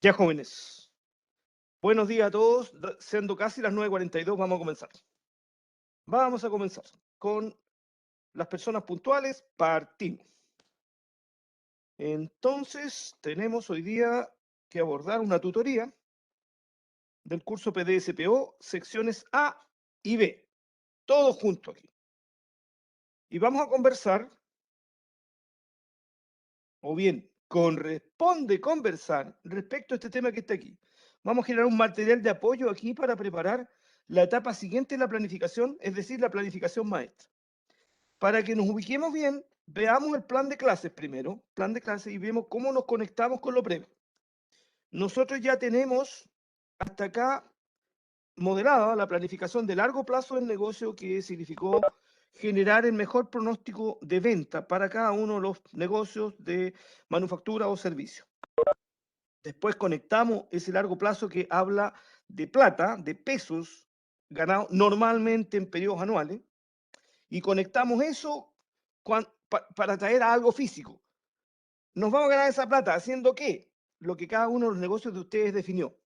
Ya, jóvenes, buenos días a todos. Siendo casi las 9:42, vamos a comenzar. Vamos a comenzar con las personas puntuales. Partimos. Entonces, tenemos hoy día que abordar una tutoría del curso PDSPO, secciones A y B, todos juntos aquí. Y vamos a conversar, o bien, corresponde conversar respecto a este tema que está aquí. Vamos a generar un material de apoyo aquí para preparar la etapa siguiente de la planificación, es decir, la planificación maestra. Para que nos ubiquemos bien, veamos el plan de clases primero, plan de clases, y vemos cómo nos conectamos con lo previo. Nosotros ya tenemos hasta acá modelada la planificación de largo plazo del negocio, que significó generar el mejor pronóstico de venta para cada uno de los negocios de manufactura o servicio. Después conectamos ese largo plazo que habla de plata, de pesos ganados normalmente en periodos anuales, y conectamos eso para traer a algo físico. Nos vamos a ganar esa plata haciendo qué? Lo que cada uno de los negocios de ustedes definió.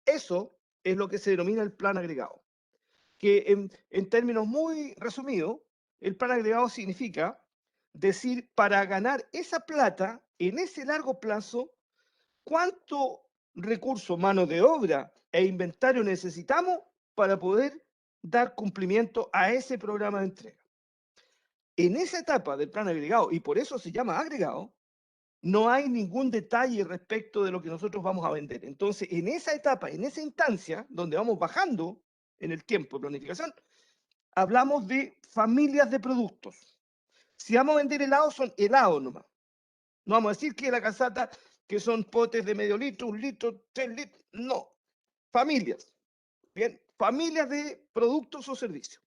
Eso es lo que se denomina el plan agregado, que en términos muy resumidos, el plan agregado significa decir, para ganar esa plata en ese largo plazo, cuánto recurso, mano de obra e inventario necesitamos para poder dar cumplimiento a ese programa de entrega. En esa etapa del plan agregado, y por eso se llama agregado, no hay ningún detalle respecto de lo que nosotros vamos a vender. Entonces, en esa etapa, en esa instancia, donde vamos bajando en el tiempo de planificación, hablamos de familias de productos. Si vamos a vender helados, son helados nomás. No vamos a decir que la casata, que son potes de medio litro, 1 litro, 3 litros. No, familias. Bien, familias de productos o servicios.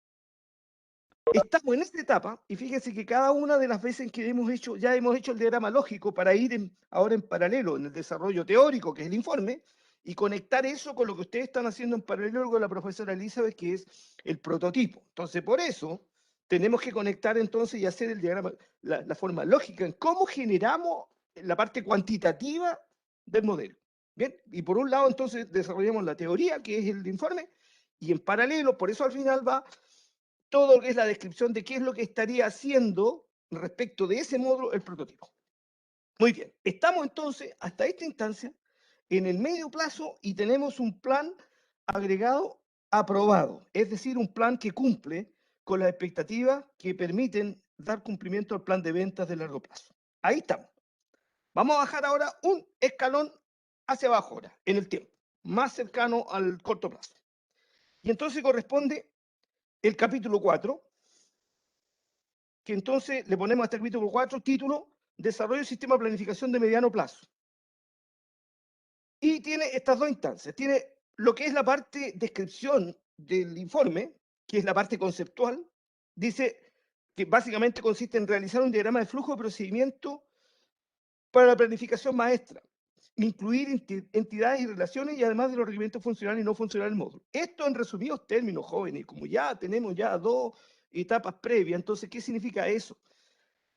Estamos en esta etapa y fíjense que cada una de las veces que ya hemos hecho el diagrama lógico para ir ahora en paralelo en el desarrollo teórico, que es el informe, y conectar eso con lo que ustedes están haciendo en paralelo con la profesora Elizabeth, que es el prototipo. Entonces, por eso tenemos que conectar entonces y hacer el diagrama, la forma lógica en cómo generamos la parte cuantitativa del modelo. Bien, y por un lado entonces desarrollamos la teoría, que es el informe, y en paralelo, por eso al final va todo lo que es la descripción de qué es lo que estaría haciendo respecto de ese módulo el prototipo. Muy bien, estamos entonces hasta esta instancia en el medio plazo y tenemos un plan agregado aprobado, es decir, un plan que cumple con las expectativas que permiten dar cumplimiento al plan de ventas de largo plazo. Ahí estamos. Vamos a bajar ahora un escalón hacia abajo ahora, en el tiempo, más cercano al corto plazo. Y entonces corresponde el capítulo 4, que entonces le ponemos a este capítulo 4 título Desarrollo del sistema de planificación de mediano plazo. Y tiene estas dos instancias. Tiene lo que es la parte descripción del informe, que es la parte conceptual. Dice que básicamente consiste en realizar un diagrama de flujo de procedimiento para la planificación maestra, incluir entidades y relaciones y además de los requerimientos funcionales y no funcionales del módulo. Esto en resumidos términos, jóvenes, como ya tenemos ya 2 etapas previas, entonces, ¿qué significa eso?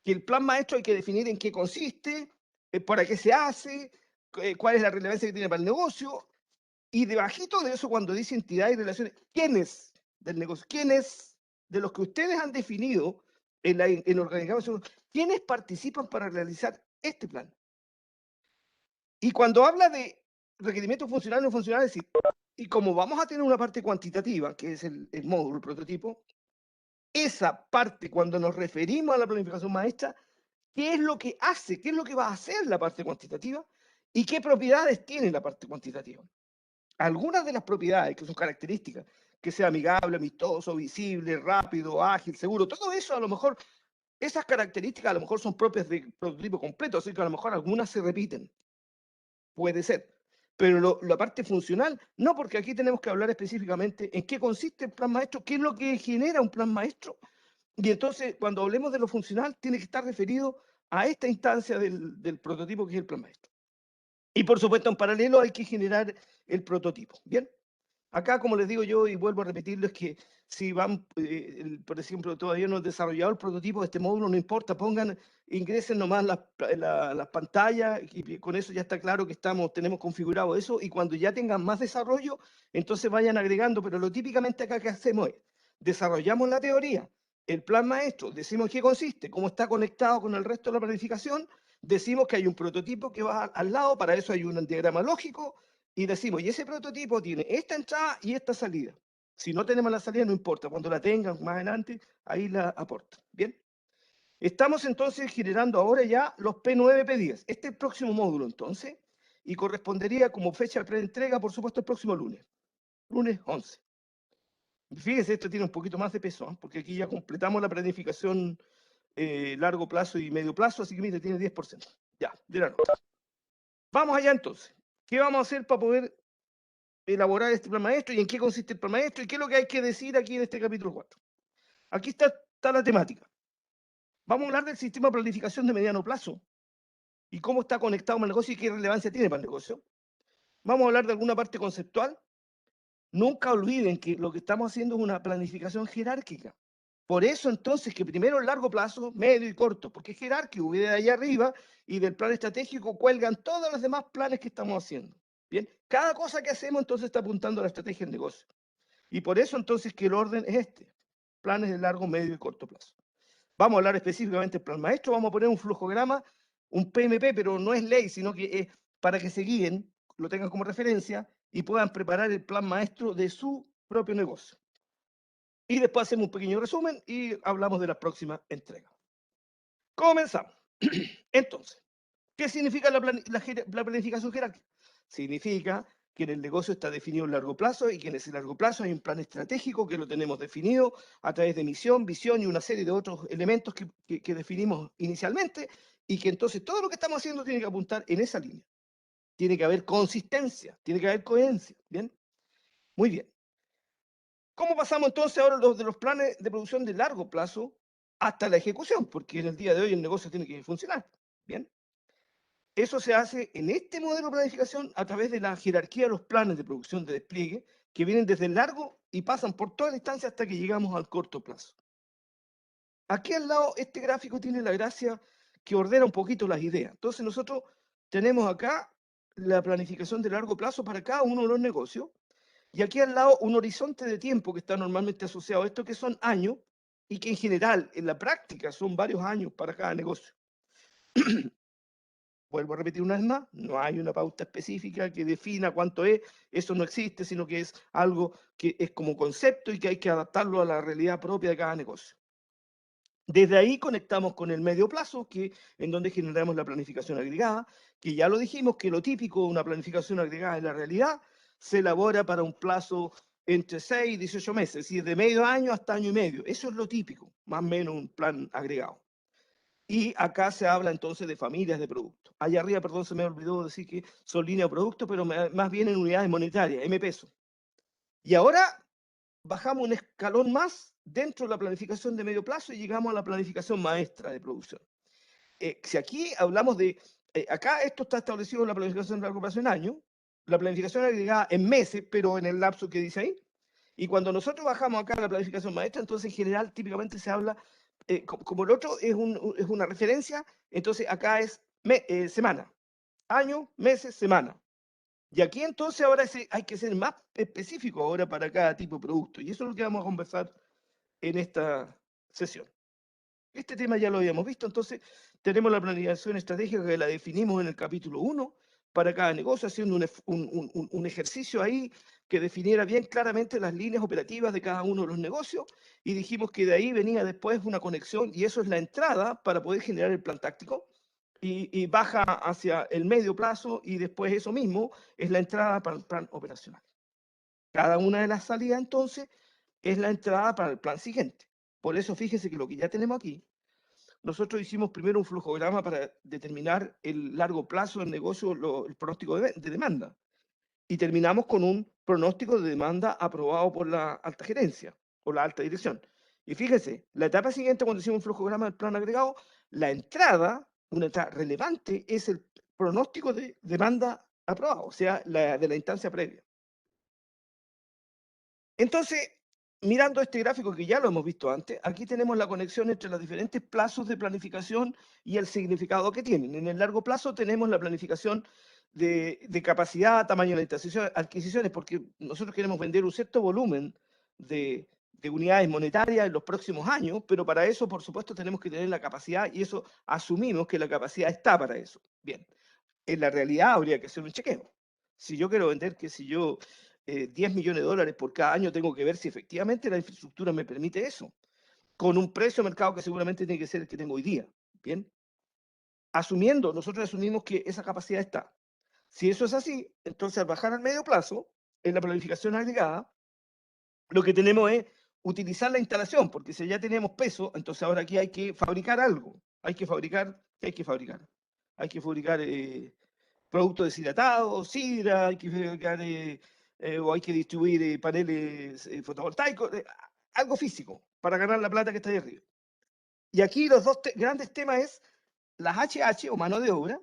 Que el plan maestro hay que definir en qué consiste, para qué se hace, cuál es la relevancia que tiene para el negocio, y debajito de eso, cuando dice entidad y relaciones, ¿quiénes del negocio? ¿Quiénes de los que ustedes han definido en el organigrama? ¿Quiénes participan para realizar este plan? Y cuando habla de requerimientos funcionales no funcionales, y como vamos a tener una parte cuantitativa, que es el módulo, el prototipo, esa parte, cuando nos referimos a la planificación maestra, ¿qué es lo que hace? ¿Qué es lo que va a hacer la parte cuantitativa? ¿Y qué propiedades tiene la parte cuantitativa? Algunas de las propiedades que son características, que sea amigable, amistoso, visible, rápido, ágil, seguro, todo eso a lo mejor, esas características a lo mejor son propias del prototipo completo, así que a lo mejor algunas se repiten. Puede ser. Pero la parte funcional, no, porque aquí tenemos que hablar específicamente en qué consiste el plan maestro, qué es lo que genera un plan maestro. Y entonces, cuando hablemos de lo funcional, tiene que estar referido a esta instancia del prototipo que es el plan maestro. Y por supuesto, en paralelo hay que generar el prototipo. Bien, acá como les digo yo y vuelvo a repetirlo, es que si van, por ejemplo, todavía no han desarrollado el prototipo de este módulo, no importa, pongan, ingresen nomás las pantallas y con eso ya está claro que tenemos configurado eso y cuando ya tengan más desarrollo, entonces vayan agregando, pero lo típicamente acá que hacemos es, desarrollamos la teoría, el plan maestro, decimos qué consiste, cómo está conectado con el resto de la planificación, decimos que hay un prototipo que va al lado, para eso hay un diagrama lógico y decimos, y ese prototipo tiene esta entrada y esta salida. Si no tenemos la salida, no importa. Cuando la tengan más adelante, ahí la aportan. Bien. Estamos entonces generando ahora ya los P9, P10. Este es el próximo módulo entonces. Y correspondería como fecha de preentrega, por supuesto, el próximo lunes. Lunes 11. Fíjese, esto tiene un poquito más de peso, ¿eh? Porque aquí ya completamos la planificación largo plazo y medio plazo, así que mire, tiene 10%. Ya, de la nota. Vamos allá entonces. ¿Qué vamos a hacer para poder elaborar este plan maestro y en qué consiste el plan maestro y qué es lo que hay que decir aquí en este capítulo 4? Aquí está la temática. Vamos a hablar del sistema de planificación de mediano plazo y cómo está conectado con el negocio y qué relevancia tiene para el negocio. Vamos a hablar de alguna parte conceptual. Nunca olviden que lo que estamos haciendo es una planificación jerárquica. Por eso entonces que primero el largo plazo, medio y corto, porque es jerárquico, viene de allá arriba y del plan estratégico cuelgan todos los demás planes que estamos haciendo. Bien, cada cosa que hacemos entonces está apuntando a la estrategia del negocio. Y por eso entonces que el orden es este, planes de largo, medio y corto plazo. Vamos a hablar específicamente del plan maestro, vamos a poner un flujograma, un PMP, pero no es ley, sino que es para que se guíen, lo tengan como referencia y puedan preparar el plan maestro de su propio negocio. Y después hacemos un pequeño resumen y hablamos de la próxima entrega. Comenzamos. Entonces, ¿qué significa la planificación jerárquica? Significa que en el negocio está definido el largo plazo y que en ese largo plazo hay un plan estratégico que lo tenemos definido a través de misión, visión y una serie de otros elementos que definimos inicialmente y que entonces todo lo que estamos haciendo tiene que apuntar en esa línea. Tiene que haber consistencia, tiene que haber coherencia. ¿Bien? Muy bien. ¿Cómo pasamos entonces ahora de los planes de producción de largo plazo hasta la ejecución? Porque en el día de hoy el negocio tiene que funcionar. Bien. Eso se hace en este modelo de planificación a través de la jerarquía de los planes de producción de despliegue que vienen desde el largo y pasan por toda la instancia hasta que llegamos al corto plazo. Aquí al lado, este gráfico tiene la gracia que ordena un poquito las ideas. Entonces nosotros tenemos acá la planificación de largo plazo para cada uno de los negocios y aquí al lado un horizonte de tiempo que está normalmente asociado a esto, que son años y que en general, en la práctica, son varios años para cada negocio. Vuelvo a repetir una vez más, no hay una pauta específica que defina cuánto es, eso no existe, sino que es algo que es como concepto y que hay que adaptarlo a la realidad propia de cada negocio. Desde ahí conectamos con el medio plazo, en donde generamos la planificación agregada, que ya lo dijimos, que lo típico de una planificación agregada en la realidad se elabora para un plazo entre 6 y 18 meses, es decir, de medio año hasta año y medio. Eso es lo típico, más o menos un plan agregado. Y acá se habla entonces de familias de productos. Allá arriba, perdón, se me olvidó decir que son líneas de productos, pero más bien en unidades monetarias, M pesos. Y ahora bajamos un escalón más dentro de la planificación de medio plazo y llegamos a la planificación maestra de producción. Si aquí hablamos de, acá esto está establecido en la planificación de largo plazo en años, la planificación agregada en meses, pero en el lapso que dice ahí. Y cuando nosotros bajamos acá a la planificación maestra, entonces en general típicamente se habla, como el otro es una referencia, entonces acá es semana, año, meses, semana. Y aquí entonces ahora hay que ser más específico ahora para cada tipo de producto. Y eso es lo que vamos a conversar en esta sesión. Este tema ya lo habíamos visto, entonces tenemos la planificación estratégica que la definimos en el capítulo 1 para cada negocio, haciendo un ejercicio ahí que definiera bien claramente las líneas operativas de cada uno de los negocios y dijimos que de ahí venía después una conexión y eso es la entrada para poder generar el plan táctico y baja hacia el medio plazo y después eso mismo es la entrada para el plan operacional. Cada una de las salidas entonces es la entrada para el plan siguiente. Por eso fíjese que lo que ya tenemos aquí, nosotros hicimos primero un flujograma para determinar el largo plazo del negocio, el pronóstico de demanda. Y terminamos con un pronóstico de demanda aprobado por la alta gerencia o la alta dirección. Y fíjese, la etapa siguiente, cuando hicimos un flujograma del plan agregado, la entrada, una entrada relevante, es el pronóstico de demanda aprobado, o sea, de la instancia previa. Entonces, mirando este gráfico que ya lo hemos visto antes, aquí tenemos la conexión entre los diferentes plazos de planificación y el significado que tienen. En el largo plazo tenemos la planificación de capacidad, tamaño de adquisiciones, porque nosotros queremos vender un cierto volumen de unidades monetarias en los próximos años, pero para eso, por supuesto, tenemos que tener la capacidad y eso asumimos que la capacidad está para eso. Bien, en la realidad habría que hacer un chequeo. Si yo quiero vender, qué sé yo, 10 millones de dólares por cada año, tengo que ver si efectivamente la infraestructura me permite eso, con un precio de mercado que seguramente tiene que ser el que tengo hoy día. Bien, nosotros asumimos que esa capacidad está. Si eso es así, entonces al bajar al medio plazo, en la planificación agregada, lo que tenemos es utilizar la instalación, porque si ya tenemos peso, entonces ahora aquí hay que fabricar algo. Hay que fabricar, ¿qué hay que fabricar? Hay que fabricar productos deshidratados, sidra, hay que fabricar o hay que distribuir paneles fotovoltaicos, algo físico para ganar la plata que está ahí arriba. Y aquí los dos grandes temas es las HH o mano de obra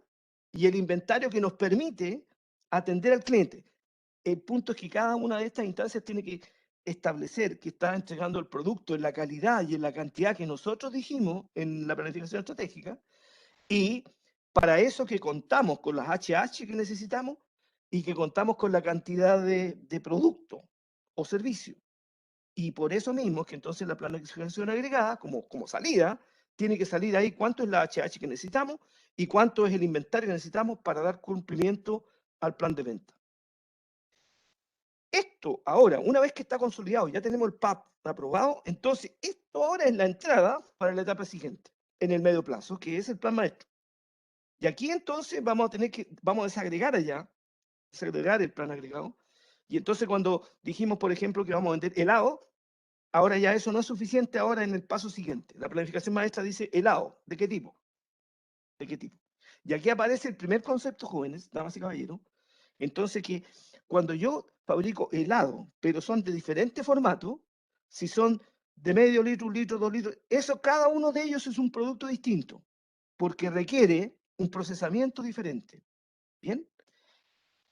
y el inventario que nos permite atender al cliente. El punto es que cada una de estas instancias tiene que establecer que está entregando el producto en la calidad y en la cantidad que nosotros dijimos en la planificación estratégica, y para eso que contamos con las HH que necesitamos y que contamos con la cantidad de producto o servicio. Y por eso mismo que entonces la planificación agregada, como salida, tiene que salir ahí cuánto es la HH que necesitamos y cuánto es el inventario que necesitamos para dar cumplimiento al plan de venta. Esto ahora, una vez que está consolidado, ya tenemos el PAP aprobado, entonces esto ahora es la entrada para la etapa siguiente, en el medio plazo, que es el plan maestro. Y aquí entonces vamos a desagregar allá, desagregar el plan agregado. Y entonces cuando dijimos, por ejemplo, que vamos a vender helado, ahora ya eso no es suficiente ahora en el paso siguiente. La planificación maestra dice helado. ¿De qué tipo? ¿De qué tipo? Y aquí aparece el primer concepto, jóvenes, damas y caballeros. Entonces que cuando yo fabrico helado, pero son de diferentes formatos, si son de medio litro, 1 litro, 2 litros, eso cada uno de ellos es un producto distinto, porque requiere un procesamiento diferente. ¿Bien?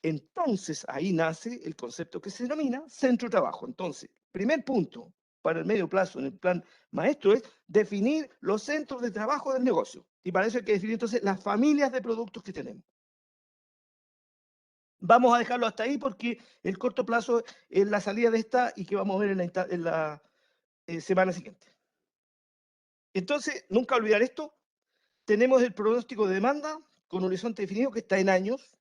Entonces ahí nace el concepto que se denomina centro de trabajo. Entonces, primer punto para el medio plazo en el plan maestro es definir los centros de trabajo del negocio. Y para eso hay que definir entonces las familias de productos que tenemos. Vamos a dejarlo hasta ahí porque el corto plazo es la salida de esta y que vamos a ver en la semana siguiente. Entonces, nunca olvidar esto. Tenemos el pronóstico de demanda con horizonte definido que está en años.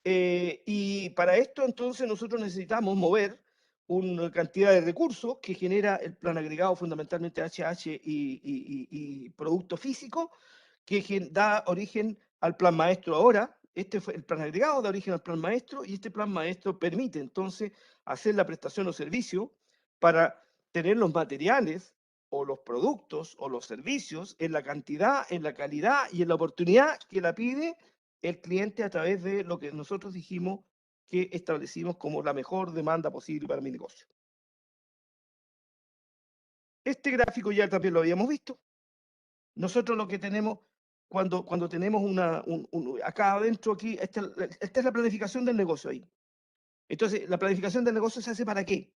Y para esto entonces nosotros necesitamos mover una cantidad de recursos que genera el plan agregado, fundamentalmente HH y producto físico, que da origen al plan maestro ahora. Este fue el plan agregado, da origen al plan maestro, y este plan maestro permite entonces hacer la prestación o servicio para tener los materiales o los productos o los servicios en la cantidad, en la calidad y en la oportunidad que la pide el cliente a través de lo que nosotros dijimos que establecimos como la mejor demanda posible para mi negocio. Este gráfico ya también lo habíamos visto. Nosotros lo que tenemos, cuando tenemos acá adentro, aquí, esta es la planificación del negocio ahí. Entonces, la planificación del negocio se hace ¿para qué?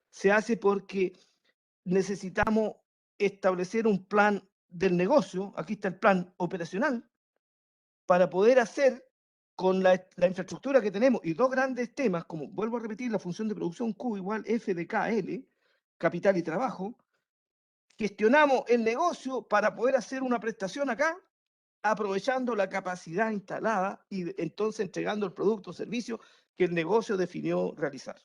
Se hace porque necesitamos establecer un plan del negocio, aquí está el plan operacional, para poder hacer con la infraestructura que tenemos y dos grandes temas, como vuelvo a repetir, la función de producción Q igual F de KL, capital y trabajo, gestionamos el negocio para poder hacer una prestación acá, aprovechando la capacidad instalada y entonces entregando el producto o servicio que el negocio definió realizar.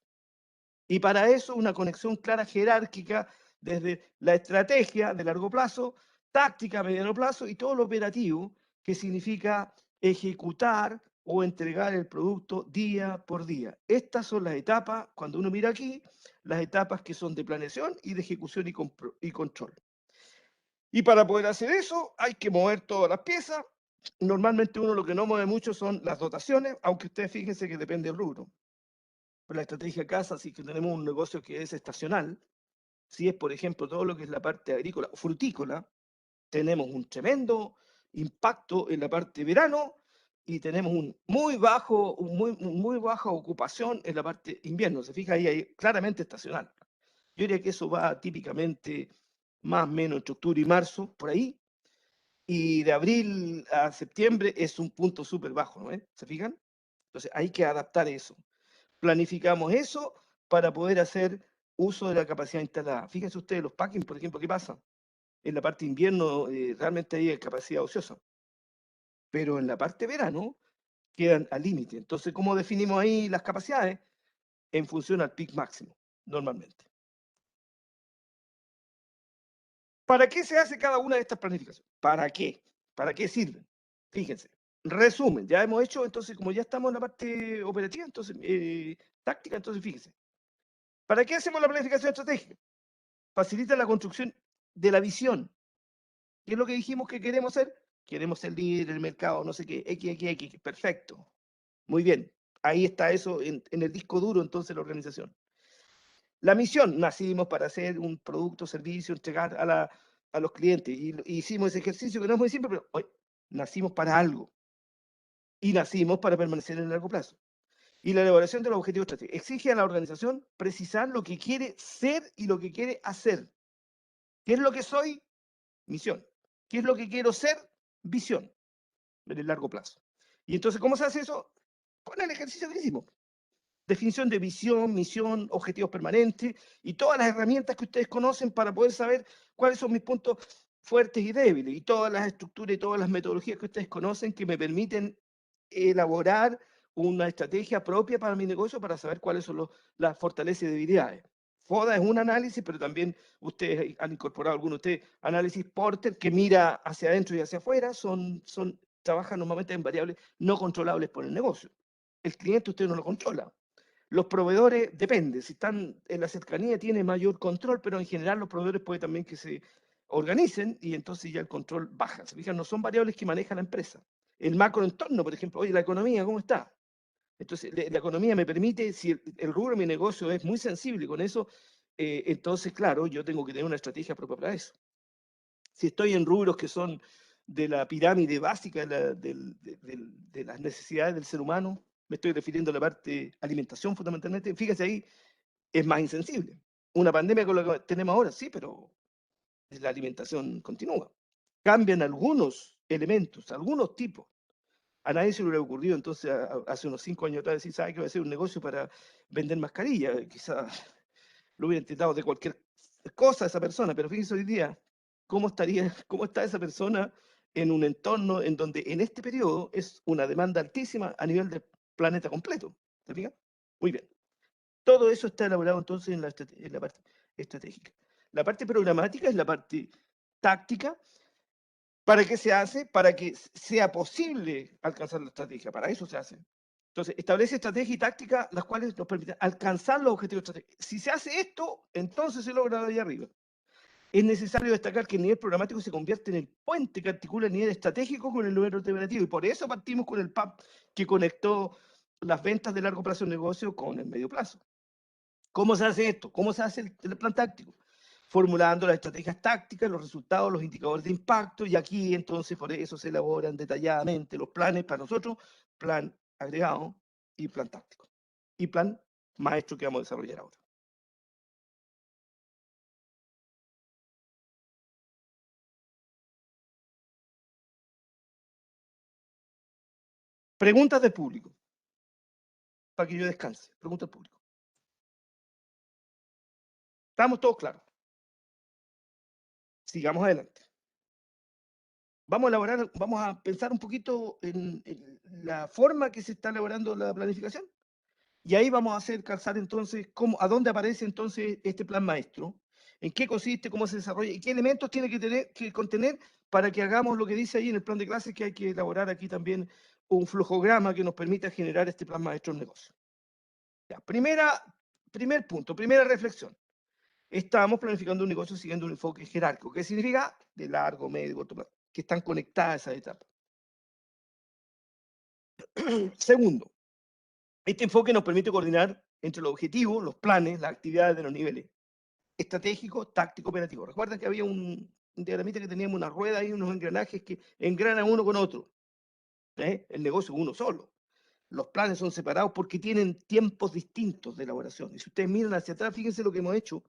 Y para eso una conexión clara jerárquica desde la estrategia de largo plazo, táctica a mediano plazo y todo lo operativo que significa ejecutar o entregar el producto día por día. Estas son las etapas, cuando uno mira aquí, las etapas que son de planeación y de ejecución y control. Y para poder hacer eso hay que mover todas las piezas. Normalmente uno lo que no mueve mucho son las dotaciones, aunque ustedes fíjense que depende del rubro. Pero la estrategia casa, si que tenemos un negocio que es estacional, si es, por ejemplo, todo lo que es la parte agrícola o frutícola, tenemos un tremendo impacto en la parte verano y tenemos muy baja ocupación en la parte invierno. Se fija ahí claramente estacional. Yo diría que eso va típicamente más o menos entre octubre y marzo, por ahí, y de abril a septiembre es un punto súper bajo, ¿no? ¿Se fijan? Entonces hay que adaptar eso. Planificamos eso para poder hacer uso de la capacidad instalada. Fíjense ustedes los packing, por ejemplo, ¿qué pasa? En la parte de invierno realmente hay capacidad ociosa, pero en la parte de verano quedan al límite. Entonces, ¿cómo definimos ahí las capacidades? En función al peak máximo, normalmente. ¿Para qué se hace cada una de estas planificaciones? ¿Para qué? ¿Para qué sirven? Fíjense. Resumen, ya hemos hecho, entonces, como ya estamos en la parte operativa, entonces, táctica, entonces fíjense. ¿Para qué hacemos la planificación estratégica? Facilita la construcción de la visión. ¿Qué es lo que dijimos que queremos ser? Queremos ser líder en el mercado, no sé qué, X, perfecto. Muy bien. Ahí está eso en el disco duro, entonces, la organización. La misión, nacimos para hacer un producto, servicio, entregar a los clientes. Y hicimos ese ejercicio que no es muy simple, pero hoy nacimos para algo. Y nacimos para permanecer en el largo plazo. Y la elaboración de los objetivos estratégicos exige a la organización precisar lo que quiere ser y lo que quiere hacer. ¿Qué es lo que soy? Misión. ¿Qué es lo que quiero ser? Visión, en el largo plazo. Y entonces, ¿cómo se hace eso? Con el ejercicio que hicimos. Definición de visión, misión, objetivos permanentes y todas las herramientas que ustedes conocen para poder saber cuáles son mis puntos fuertes y débiles y todas las estructuras y todas las metodologías que ustedes conocen que me permiten elaborar una estrategia propia para mi negocio para saber cuáles son las fortalezas y debilidades. FODA es un análisis, pero también ustedes han incorporado, algunos de ustedes, análisis Porter que mira hacia adentro y hacia afuera, trabajan normalmente en variables no controlables por el negocio. El cliente usted no lo controla. Los proveedores, depende, si están en la cercanía tiene mayor control, pero en general los proveedores puede también que se organicen y entonces ya el control baja. Se fijan, no son variables que maneja la empresa. El macroentorno, por ejemplo, oye, la economía, ¿cómo está? Entonces, la economía me permite, si el rubro de mi negocio es muy sensible con eso, entonces, claro, yo tengo que tener una estrategia propia para eso. Si estoy en rubros que son de la pirámide básica de las necesidades del ser humano, me estoy refiriendo a la parte alimentación fundamentalmente, fíjese ahí, es más insensible. Una pandemia con la que tenemos ahora, sí, pero la alimentación continúa. Cambian algunos elementos, algunos tipos. A nadie se le hubiera ocurrido entonces hace unos 5 años atrás decir, ¿sabe que va a ser un negocio para vender mascarillas? Quizás lo hubiera intentado de cualquier cosa esa persona, pero fíjense hoy día cómo está esa persona en un entorno en donde en este periodo es una demanda altísima a nivel del planeta completo. ¿Se fijan? Muy bien. Todo eso está elaborado entonces en la parte estratégica. La parte programática es la parte táctica. ¿Para qué se hace? Para que sea posible alcanzar la estrategia. Para eso se hace. Entonces, establece estrategia y táctica las cuales nos permiten alcanzar los objetivos estratégicos. Si se hace esto, entonces se logra de ahí arriba. Es necesario destacar que el nivel programático se convierte en el puente que articula el nivel estratégico con el nivel operativo. Y por eso partimos con el PAP que conectó las ventas de largo plazo del negocio con el medio plazo. ¿Cómo se hace esto? ¿Cómo se hace el plan táctico? Formulando las estrategias tácticas, los resultados, los indicadores de impacto, y aquí entonces por eso se elaboran detalladamente los planes para nosotros, plan agregado y plan táctico. Y plan maestro que vamos a desarrollar ahora. Preguntas del público, para que yo descanse. Preguntas del público. ¿Estamos todos claros? Sigamos adelante. Vamos a pensar un poquito en la forma que se está elaborando la planificación. Y ahí vamos a hacer calzar entonces a dónde aparece entonces este plan maestro, en qué consiste, cómo se desarrolla y qué elementos tiene que contener para que hagamos lo que dice ahí en el plan de clases, que hay que elaborar aquí también un flujograma que nos permita generar este plan maestro en negocio. Ya, primer punto, primera reflexión. Estamos planificando un negocio siguiendo un enfoque jerárquico. ¿Qué significa? De largo, medio, corto plazo, que están conectadas esas etapas. Segundo, este enfoque nos permite coordinar entre los objetivos, los planes, las actividades de los niveles estratégico, táctico, operativo. Recuerden que había un diagramita que teníamos una rueda y unos engranajes que engranan uno con otro. El negocio es uno solo. Los planes son separados porque tienen tiempos distintos de elaboración. Y si ustedes miran hacia atrás, fíjense lo que hemos hecho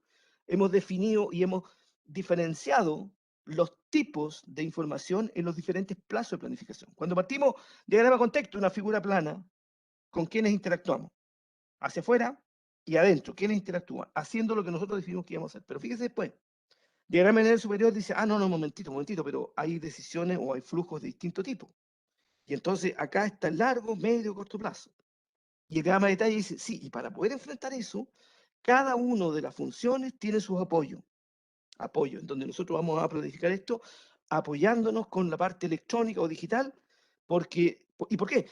hemos definido y hemos diferenciado los tipos de información en los diferentes plazos de planificación. Cuando partimos, diagrama de contexto, una figura plana, ¿con quiénes interactuamos? Hacia afuera y adentro, ¿quiénes interactúan? Haciendo lo que nosotros definimos que íbamos a hacer. Pero fíjese después, diagrama de nivel superior dice, no, momentito, pero hay decisiones o hay flujos de distinto tipo. Y entonces acá está el largo, medio, corto plazo. Y el diagrama de detalle dice, sí, y para poder enfrentar eso, cada una de las funciones tiene sus apoyos. Apoyo, en donde nosotros vamos a planificar esto apoyándonos con la parte electrónica o digital, porque, ¿y por qué?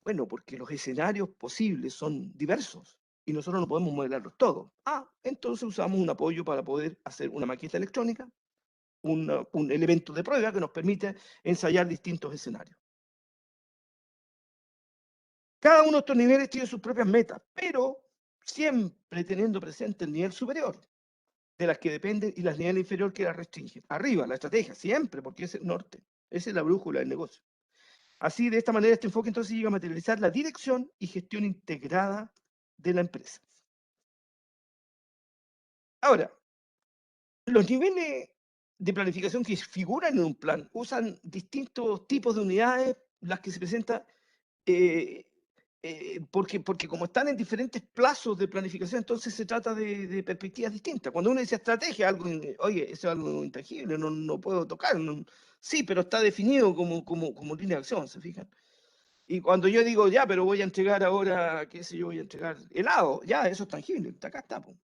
Bueno, porque los escenarios posibles son diversos y nosotros no podemos modelarlos todos. Entonces usamos un apoyo para poder hacer una maqueta electrónica, un elemento de prueba que nos permite ensayar distintos escenarios. Cada uno de estos niveles tiene sus propias metas, pero siempre teniendo presente el nivel superior, de las que dependen, y las niveles inferiores que las restringen. Arriba, la estrategia, siempre, porque es el norte, esa es la brújula del negocio. Así, de esta manera, este enfoque entonces llega a materializar la dirección y gestión integrada de la empresa. Ahora, los niveles de planificación que figuran en un plan usan distintos tipos de unidades, las que se presentan, eh, porque como están en diferentes plazos de planificación, entonces se trata de perspectivas distintas. Cuando uno dice estrategia, algo, oye, eso es algo intangible, no puedo tocar. Sí, pero está definido como línea de acción, ¿se fijan? Y cuando yo digo, ya, pero voy a entregar ahora, qué sé yo, voy a entregar helado, ya, eso es tangible, acá está. Po.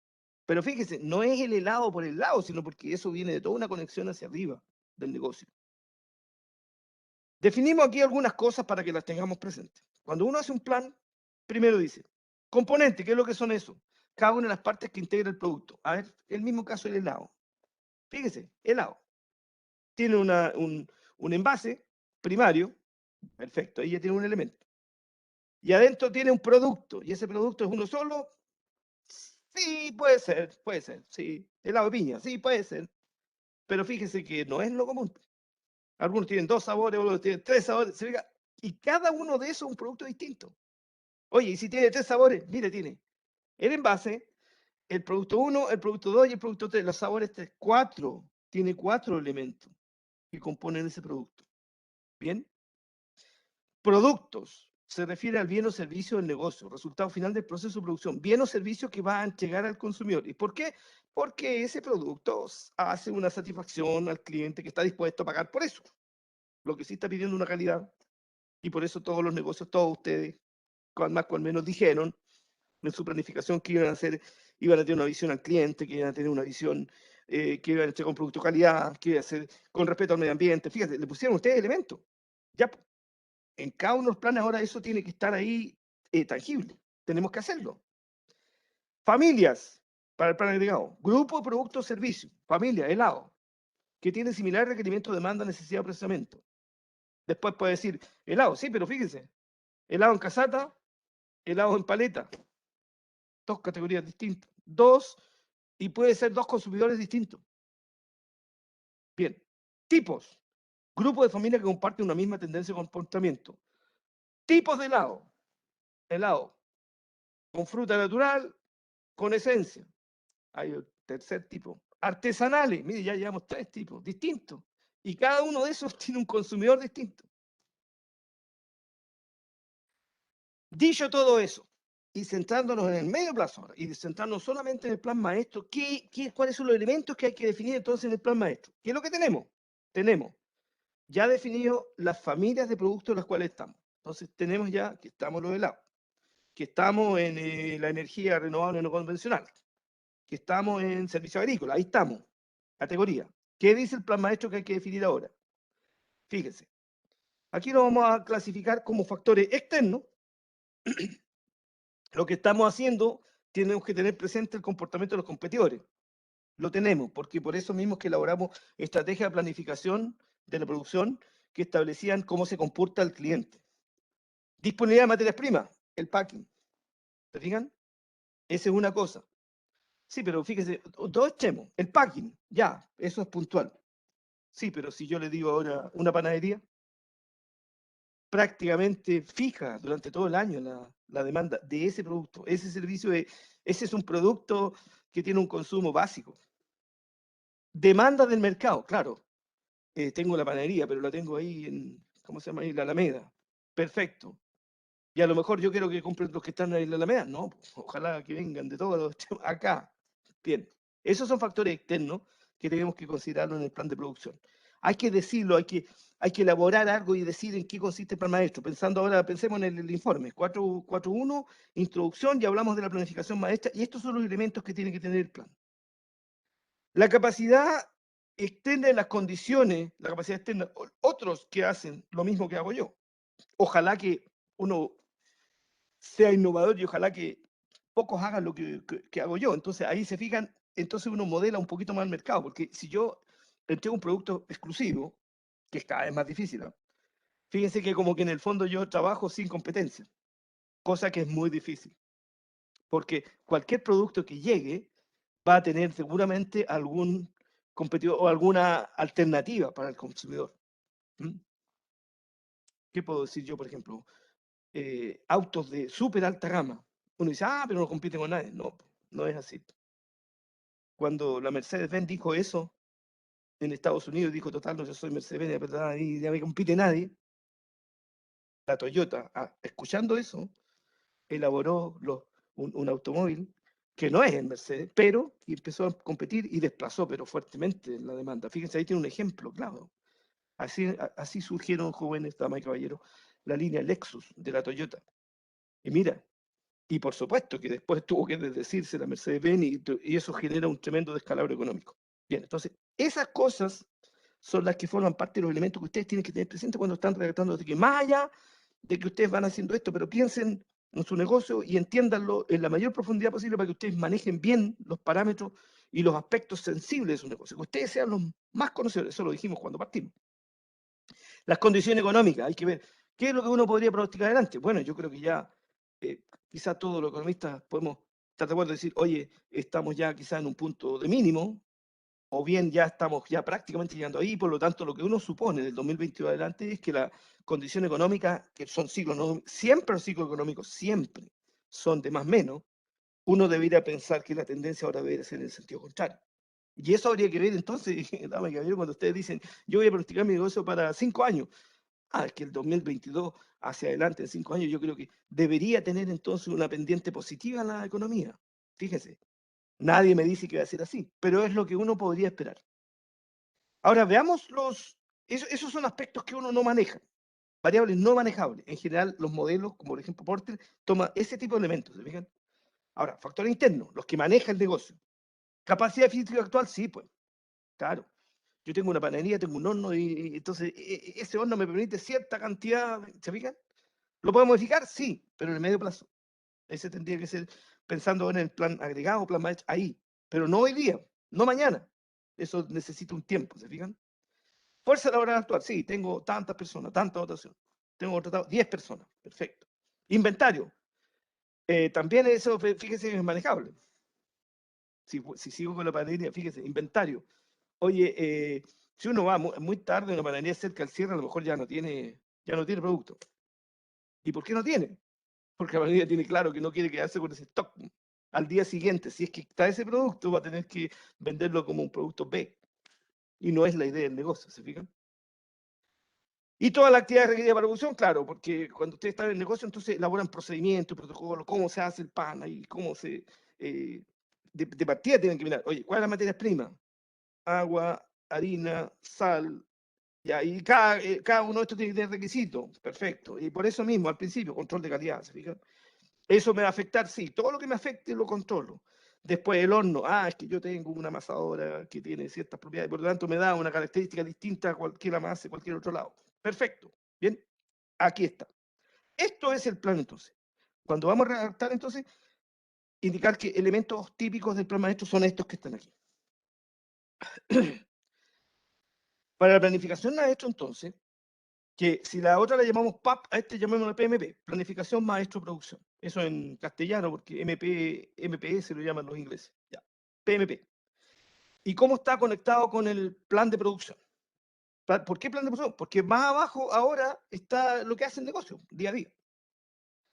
Pero fíjese, no es el helado por el lado, sino porque eso viene de toda una conexión hacia arriba del negocio. Definimos aquí algunas cosas para que las tengamos presentes. Cuando uno hace un plan, primero dice, componente, ¿qué es lo que son eso? Cada una de las partes que integra el producto. A ver, el mismo caso del helado. Fíjese, helado. Tiene un envase primario, perfecto, ahí ya tiene un elemento. Y adentro tiene un producto, y ese producto es uno solo. Sí, puede ser, sí. Helado de piña, sí, puede ser. Pero fíjese que no es lo común. Algunos tienen 2 sabores, otros tienen 3 sabores, ¿se fija? Y cada uno de esos es un producto distinto. Oye, y si tiene 3 sabores, mire, tiene el envase, el producto 1, el producto 2 y el producto 3. Los sabores 3, 4. Tiene 4 elementos que componen ese producto. ¿Bien? Productos. Se refiere al bien o servicio del negocio, resultado final del proceso de producción, bien o servicio que va a entregar al consumidor. ¿Y por qué? Porque ese producto hace una satisfacción al cliente que está dispuesto a pagar por eso. Lo que sí está pidiendo una calidad, y por eso todos los negocios, todos ustedes, cual más cual menos, dijeron en su planificación que iban a hacer, iban a tener una visión al cliente, que iban a tener una visión, que iban a entregar un producto de calidad, que iba a ser con respeto al medio ambiente. Fíjate, le pusieron ustedes elementos. Ya, en cada uno de los planes ahora eso tiene que estar ahí tangible. Tenemos que hacerlo. Familias, para el plan agregado. Grupo de productos o servicios. Familia, helado, que tiene similar requerimiento, demanda, necesidad o procesamiento. Después puede decir, helado, sí, pero fíjense, helado en casata, helado en paleta. 2 categorías distintas. 2, y puede ser 2 consumidores distintos. Bien. Tipos. Grupo de familia que comparten una misma tendencia de comportamiento. Tipos de helado. Helado con fruta natural, con esencia. Hay el tercer tipo. Artesanales. Mire, ya llevamos 3 tipos distintos. Y cada uno de esos tiene un consumidor distinto. Dicho todo eso, y centrándonos en el medio plazo ahora, y centrándonos solamente en el plan maestro, ¿cuáles son los elementos que hay que definir entonces en el plan maestro? ¿Qué es lo que tenemos? Tenemos ya definido las familias de productos en las cuales estamos. Entonces tenemos ya que estamos los helados, que estamos en la energía renovable no convencional, que estamos en servicio agrícola, ahí estamos, categoría. ¿Qué dice el plan maestro que hay que definir ahora? Fíjense, aquí lo vamos a clasificar como factores externos. Lo que estamos haciendo, tenemos que tener presente el comportamiento de los competidores. Lo tenemos, porque por eso mismo que elaboramos estrategias de planificación de la producción que establecían cómo se comporta el cliente. Disponibilidad de materias primas, el packing. ¿Se fijan? Esa es una cosa. Sí, pero fíjese, 2 extremos. El packing, ya, eso es puntual. Sí, pero si yo le digo ahora una panadería, prácticamente fija durante todo el año la demanda de ese producto. Ese servicio, ese es un producto que tiene un consumo básico. Demanda del mercado, claro. Tengo la panadería, pero la tengo ahí en, ¿cómo se llama ahí? La Alameda. Perfecto. Y a lo mejor yo quiero que compren los que están ahí en la Alameda. No, pues, ojalá que vengan de todos los acá. Bien. Esos son factores externos que tenemos que considerarlo en el plan de producción. Hay que decirlo, hay que elaborar algo y decir en qué consiste el plan maestro. Pensando ahora, pensemos en el informe 4.1, introducción, ya hablamos de la planificación maestra, y estos son los elementos que tiene que tener el plan. La capacidad externa de las condiciones, la capacidad externa, otros que hacen lo mismo que hago yo. Ojalá que uno sea innovador y ojalá que pocos hagan lo que hago yo. Entonces ahí se fijan, entonces uno modela un poquito más el mercado, porque si yo entrego un producto exclusivo, que es cada vez más difícil, ¿no? Fíjense que como que en el fondo yo trabajo sin competencia, cosa que es muy difícil, porque cualquier producto que llegue va a tener seguramente algún competidor o alguna alternativa para el consumidor. ¿Mm? ¿Qué puedo decir yo, por ejemplo? Autos de súper alta gama. Uno dice, ah, pero no compite con nadie. No, no es así. Cuando la Mercedes-Benz dijo eso en Estados Unidos, dijo, total, no, yo soy Mercedes-Benz, ¿verdad? Y ya me compite nadie. La Toyota, escuchando eso, elaboró un automóvil que no es el Mercedes, pero y empezó a competir y desplazó, pero fuertemente la demanda. Fíjense, ahí tiene un ejemplo, claro. Así surgieron, jóvenes, damas y caballeros, la línea Lexus de la Toyota. Y mira, y por supuesto que después tuvo que desdecirse la Mercedes-Benz y eso genera un tremendo descalabro económico. Bien, entonces, esas cosas son las que forman parte de los elementos que ustedes tienen que tener presentes cuando están redactando, de que más allá de que ustedes van haciendo esto, pero piensen en su negocio y entiéndanlo en la mayor profundidad posible para que ustedes manejen bien los parámetros y los aspectos sensibles de su negocio, que ustedes sean los más conocedores, eso lo dijimos cuando partimos. Las condiciones económicas, hay que ver qué es lo que uno podría pronosticar adelante. Bueno, yo creo que ya quizás todos los economistas podemos estar de acuerdo en decir, oye, estamos ya quizás en un punto de mínimo, o bien ya estamos ya prácticamente llegando ahí, por lo tanto, lo que uno supone del 2022 adelante es que la condición económica, que son ciclos, siempre los ciclos económicos, siempre son de más menos, uno debería pensar que la tendencia ahora debería ser en el sentido contrario. Y eso habría que ver entonces, damas y caballeros, cuando ustedes dicen, yo voy a pronosticar mi negocio para 5 años. Ah, es que el 2022 hacia adelante, en 5 años, yo creo que debería tener entonces una pendiente positiva en la economía. Fíjese, nadie me dice que va a ser así, pero es lo que uno podría esperar. Ahora veamos esos son aspectos que uno no maneja, variables no manejables. En general, los modelos, como por ejemplo Porter, toma ese tipo de elementos, ¿se fijan? Ahora, factores internos, los que maneja el negocio. Capacidad física actual, sí, pues, claro. Yo tengo una panadería, tengo un horno y entonces ese horno me permite cierta cantidad, ¿se fijan? ¿Lo puedo modificar? Sí, pero en el medio plazo. Ese tendría que ser pensando en el plan agregado, plan maestro, ahí. Pero no hoy día, no mañana. Eso necesita un tiempo, ¿se fijan? Fuerza laboral actual, sí, tengo tantas personas, tanta dotación. Tengo contratado 10 personas, perfecto. Inventario, también eso, fíjese, es manejable. Si sigo con la panadería, fíjese, inventario. Oye, si uno va muy tarde a una panadería cerca del cierre, a lo mejor ya no tiene producto. ¿Y por qué no tiene? Porque la panadería tiene claro que no quiere quedarse con ese stock. Al día siguiente, si es que está ese producto, va a tener que venderlo como un producto B. Y no es la idea del negocio, ¿se fijan? Y toda la actividad requerida para producción, claro, porque cuando ustedes están en el negocio, entonces elaboran procedimientos, protocolos, cómo se hace el pan, ahí, cómo se... de partida tienen que mirar, oye, ¿cuáles son las materias primas? Agua, harina, sal, ya, y cada uno de estos tiene que tener requisitos, perfecto. Y por eso mismo, al principio, control de calidad, ¿se fijan? Eso me va a afectar, sí, todo lo que me afecte lo controlo. Después el horno, es que yo tengo una amasadora que tiene ciertas propiedades, por lo tanto me da una característica distinta a cualquier amase, cualquier otro lado. Perfecto, bien, aquí está. Esto es el plan entonces. Cuando vamos a redactar entonces, indicar que elementos típicos del plan maestro son estos que están aquí. Para la planificación maestro entonces, que si la otra la llamamos PAP, a este llamémosle PMP, Planificación Maestro Producción. Eso en castellano, porque MPS lo llaman los ingleses. Ya. PMP. ¿Y cómo está conectado con el plan de producción? ¿Por qué plan de producción? Porque más abajo ahora está lo que hace el negocio, día a día.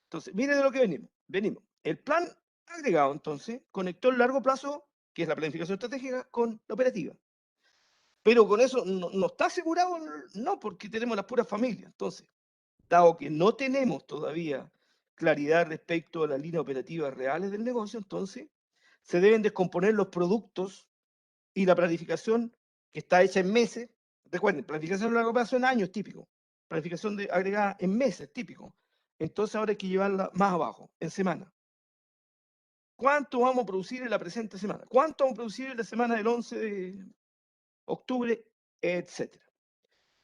Entonces, mire de lo que venimos. Venimos. El plan agregado, entonces, conectó el largo plazo, que es la planificación estratégica, con la operativa. Pero con eso no está asegurado, no, porque tenemos las puras familias. Entonces, dado que no tenemos todavía claridad respecto a las líneas operativas reales del negocio, entonces se deben descomponer los productos y la planificación que está hecha en meses. Recuerden, planificación a largo plazo en años típico, planificación agregada en meses típico. Entonces ahora hay que llevarla más abajo, en semana. ¿Cuánto vamos a producir en la presente semana? ¿Cuánto vamos a producir en la semana del 11 de octubre? Etcétera.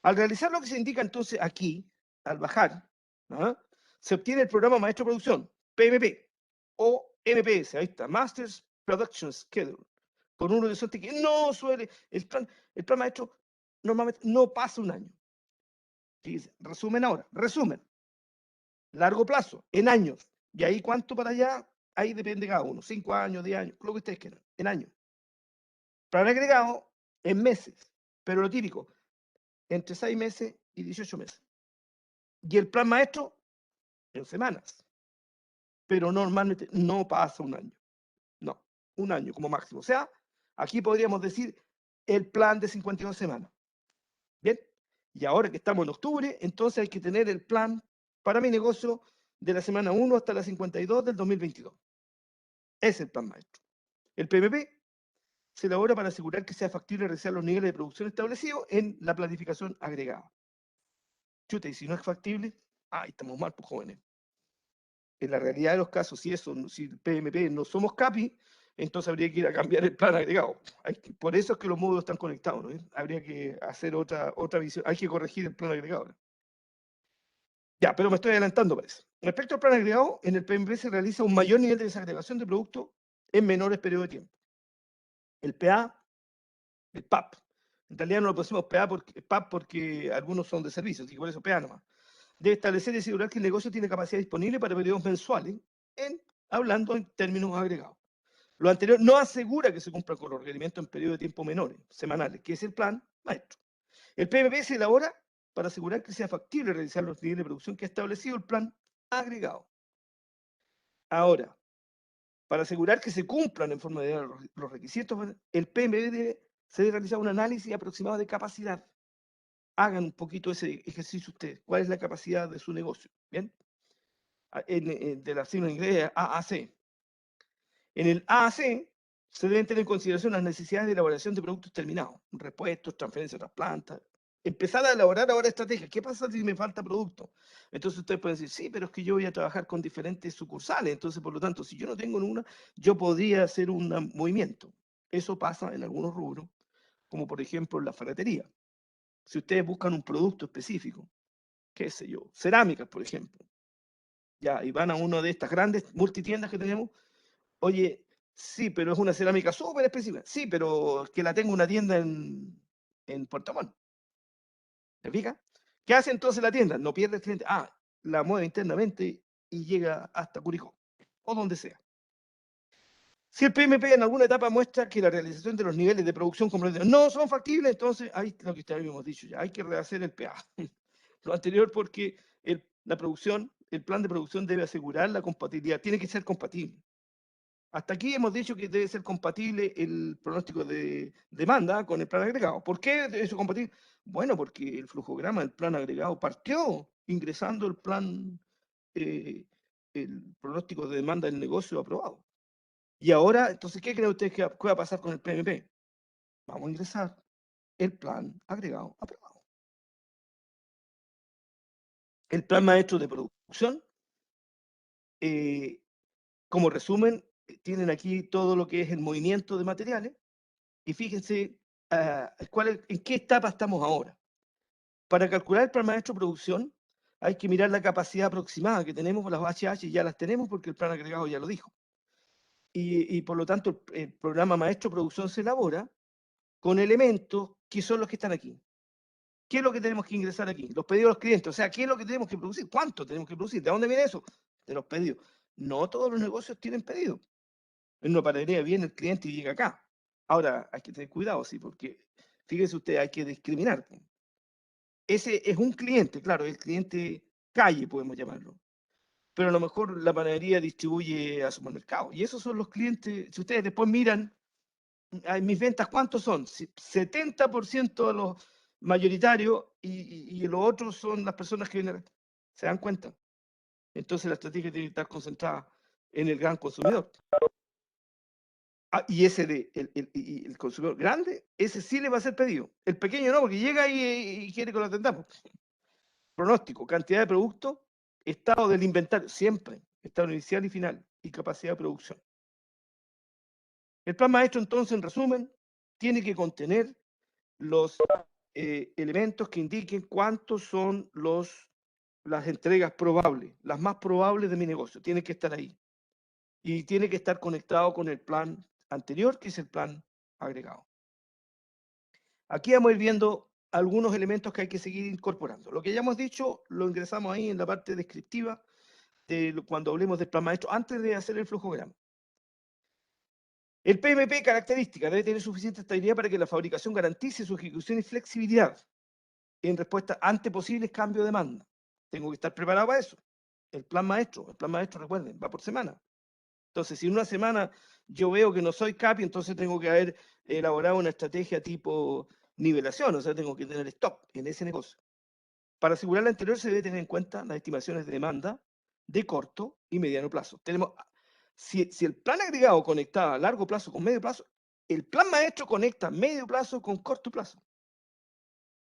Al realizar lo que se indica entonces aquí, al bajar, ¿ah? Se obtiene el programa maestro de producción, PMP, o MPS, ahí está, Masters Production Schedule, con un horizonte que no suele, el plan maestro normalmente no pasa un año. Fíjense, resumen ahora, resumen, largo plazo, en años, y ahí cuánto para allá, ahí depende cada uno, 5 años, 10 años, lo que ustedes quieran, en años. Plan agregado, en meses, pero lo típico, entre 6 meses y 18 meses. Y el plan maestro, en semanas, pero normalmente no pasa un año, no, un año como máximo. O sea, aquí podríamos decir el plan de 52 semanas. Bien, y ahora que estamos en octubre, entonces hay que tener el plan para mi negocio de la semana 1 hasta la 52 del 2022. Es el plan maestro. El PMP se elabora para asegurar que sea factible realizar los niveles de producción establecidos en la planificación agregada. Chuta, y si no es factible, ahí estamos mal, pues jóvenes. En la realidad de los casos, si el PMP no somos CAPI, entonces habría que ir a cambiar el plan agregado. Por eso es que los módulos están conectados, ¿no? Habría que hacer otra visión, hay que corregir el plan agregado, ¿no? Ya, pero me estoy adelantando, parece. Respecto al plan agregado, en el PMP se realiza un mayor nivel de desagregación de producto en menores periodos de tiempo. El PA, el PAP. En realidad no lo pusimos PAP porque algunos son de servicios, así que por eso PA nomás. Debe establecer y asegurar que el negocio tiene capacidad disponible para periodos mensuales, hablando en términos agregados. Lo anterior no asegura que se cumplan con los requerimientos en periodos de tiempo menores, semanales, que es el plan maestro. El PMP se elabora para asegurar que sea factible realizar los niveles de producción que ha establecido el plan agregado. Ahora, para asegurar que se cumplan en forma de los requisitos, el PMP se debe realizar un análisis aproximado de capacidad. Hagan un poquito ese ejercicio ustedes. ¿Cuál es la capacidad de su negocio? ¿Bien? De la sigla en inglés AAC. En el AAC se deben tener en consideración las necesidades de elaboración de productos terminados, repuestos, transferencias a otras plantas. Empezar a elaborar ahora estrategias. ¿Qué pasa si me falta producto? Entonces ustedes pueden decir, sí, pero es que yo voy a trabajar con diferentes sucursales, entonces por lo tanto, si yo no tengo ninguna, yo podría hacer un movimiento. Eso pasa en algunos rubros, como por ejemplo en la ferretería. Si ustedes buscan un producto específico, qué sé yo, cerámicas, por ejemplo, ya, y van a una de estas grandes multitiendas que tenemos, oye, sí, pero es una cerámica súper específica. Sí, pero que la tengo una tienda en Puerto Montt. ¿Te fijas? ¿Qué hace entonces la tienda? No pierde el cliente. Ah, la mueve internamente y llega hasta Curicó o donde sea. Si el PMP en alguna etapa muestra que la realización de los niveles de producción comprometidos no son factibles, entonces ahí lo que habíamos dicho ya, hay que rehacer el PA. Lo anterior porque la producción, el plan de producción debe asegurar la compatibilidad, tiene que ser compatible. Hasta aquí hemos dicho que debe ser compatible el pronóstico de demanda con el plan agregado. ¿Por qué es compatible? Bueno, porque el flujograma del plan agregado partió ingresando eh, el pronóstico de demanda del negocio aprobado. Y ahora, entonces, ¿qué creen ustedes que va a pasar con el PMP? Vamos a ingresar el plan agregado aprobado. El plan maestro de producción, como resumen, tienen aquí todo lo que es el movimiento de materiales. Y fíjense en qué etapa estamos ahora. Para calcular el plan maestro de producción, hay que mirar la capacidad aproximada que tenemos, las HH ya las tenemos porque el plan agregado ya lo dijo. Y por lo tanto, el programa maestro de producción se elabora con elementos que son los que están aquí. ¿Qué es lo que tenemos que ingresar aquí? Los pedidos de los clientes. O sea, ¿qué es lo que tenemos que producir? ¿Cuánto tenemos que producir? ¿De dónde viene eso? De los pedidos. No todos los negocios tienen pedidos. En una panadería viene el cliente y llega acá. Ahora, hay que tener cuidado, sí, porque fíjese usted, hay que discriminar. ese es un cliente, claro, el cliente calle, podemos llamarlo. Pero a lo mejor la panadería distribuye a supermercados. Y esos son los clientes. Si ustedes después miran mis ventas, ¿cuántos son? 70% de los mayoritarios y los otros son las personas que vienen. ¿Se dan cuenta? Entonces la estrategia tiene que estar concentrada en el gran consumidor. Y ese el consumidor grande, ese sí le va a hacer pedido. El pequeño no, porque llega y quiere que lo atendamos. Pronóstico, cantidad de productos, estado del inventario, siempre, estado inicial y final, y capacidad de producción. El plan maestro, entonces, en resumen, tiene que contener los elementos que indiquen cuántos son las entregas probables, las más probables de mi negocio. Tiene que estar ahí. Y tiene que estar conectado con el plan anterior, que es el plan agregado. Aquí vamos a ir viendo algunos elementos que hay que seguir incorporando. Lo que ya hemos dicho, lo ingresamos ahí en la parte descriptiva cuando hablemos del plan maestro, antes de hacer el flujograma. El PMP característica debe tener suficiente estabilidad para que la fabricación garantice su ejecución y flexibilidad en respuesta ante posibles cambios de demanda. Tengo que estar preparado para eso. El plan maestro, recuerden, va por semana. Entonces, si en una semana yo veo que no soy CAPI, entonces tengo que haber elaborado una estrategia tipo nivelación, o sea, tengo que tener stop en ese negocio. Para asegurar la anterior se debe tener en cuenta las estimaciones de demanda de corto y mediano plazo. Si el plan agregado conectaba a largo plazo con medio plazo, el plan maestro conecta medio plazo con corto plazo.